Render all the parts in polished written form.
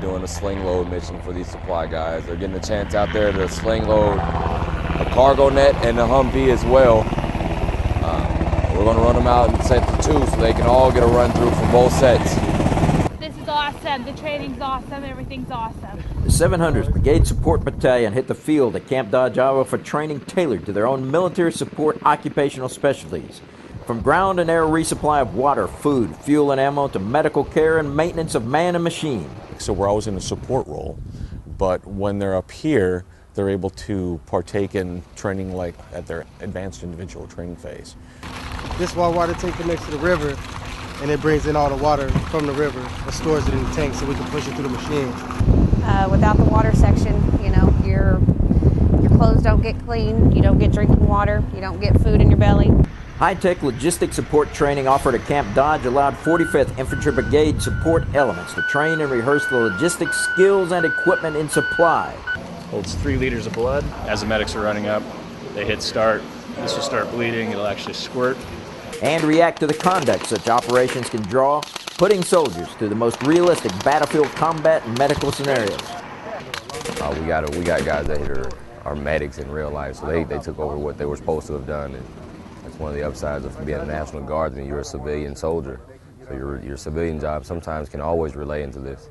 doing a sling load mission for these supply guys. They're getting a chance out there to sling load a cargo net and a Humvee as well. We're going to run them out in sets of 2 so they can all get a run through for both sets. This is awesome. The training's awesome. Everything's awesome. The 700th Brigade Support Battalion hit the field at Camp Dodge, Iowa for training tailored to their own military support occupational specialties. From ground and air resupply of water, food, fuel and ammo to medical care and maintenance of man and machine. So we're always in a support role, but when they're up here, they're able to partake in training like at their advanced individual training phase. This water tank connects to the river, and it brings in all the water from the river and stores it in the tank so we can push it through the machines. Without the water section, you know, your clothes don't get clean, you don't get drinking water, you don't get food in your belly. High-tech logistics support training offered at Camp Dodge allowed 45th Infantry Brigade support elements to train and rehearse the logistics skills and equipment in supply. Holds 3 liters of blood. As the medics are running up, they hit start. This will start bleeding. It'll actually squirt. And react to the conduct such operations can draw, putting soldiers through the most realistic battlefield combat and medical scenarios. We got guys that are medics in real life, so they took over what they were supposed to have done. And that's one of the upsides of being a National Guard, and you're a civilian soldier. So your civilian job sometimes can always relay into this.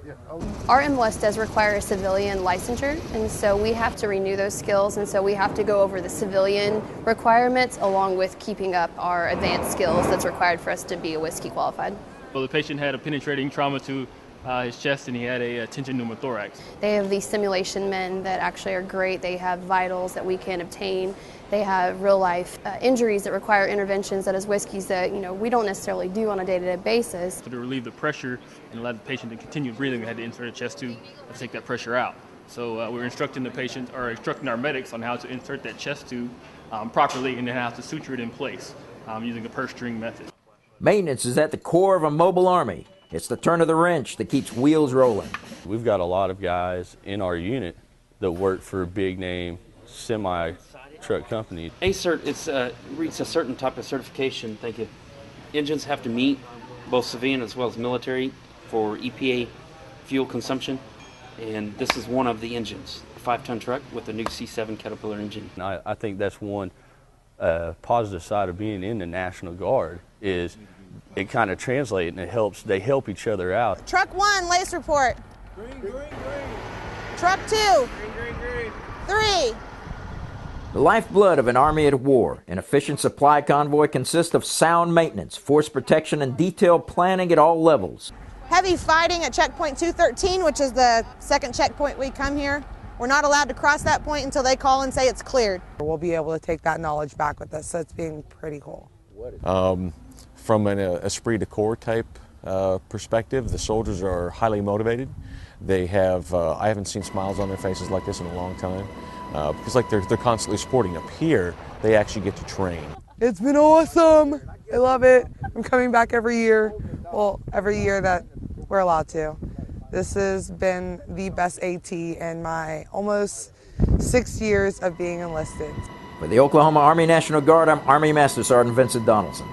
Our MLS does require a civilian licensure, and so we have to renew those skills, and so we have to go over the civilian requirements along with keeping up our advanced skills that's required for us to be a whiskey qualified. Well, the patient had a penetrating trauma to his chest, and he had a tension pneumothorax. They have these simulation men that actually are great. They have vitals that we can obtain. They have real life injuries that require interventions that as whiskeys that we don't necessarily do on a day-to-day basis. So to relieve the pressure and allow the patient to continue breathing, we had to insert a chest tube to take that pressure out. So we're instructing the patient, or instructing our medics on how to insert that chest tube properly and then how to suture it in place using the purse string method. Maintenance is at the core of a mobile army. It's the turn of the wrench that keeps wheels rolling. We've got a lot of guys in our unit that work for big name semi-truck companies. A-Cert, it's reaches a certain type of certification. Engines have to meet both civilian as well as military for EPA fuel consumption, and this is one of the engines, a 5-ton truck with a new C7 Caterpillar engine. I think that's one positive side of being in the National Guard is it kind of translates and they help each other out. Truck 1, lace report. Green, green, green. Truck 2. Green, green, green. 3. The lifeblood of an army at war, an efficient supply convoy consists of sound maintenance, force protection, and detailed planning at all levels. Heavy fighting at checkpoint 213, which is the second checkpoint we come here. We're not allowed to cross that point until they call and say it's cleared. We'll be able to take that knowledge back with us, so it's being pretty cool. From an esprit de corps type perspective, the soldiers are highly motivated. They have, I haven't seen smiles on their faces like this in a long time, because they're constantly sporting. Up here, they actually get to train. It's been awesome. I love it. I'm coming back every year. Well, every year that we're allowed to. This has been the best AT in my almost 6 years of being enlisted. For the Oklahoma Army National Guard, I'm Army Master Sergeant Vincent Donaldson.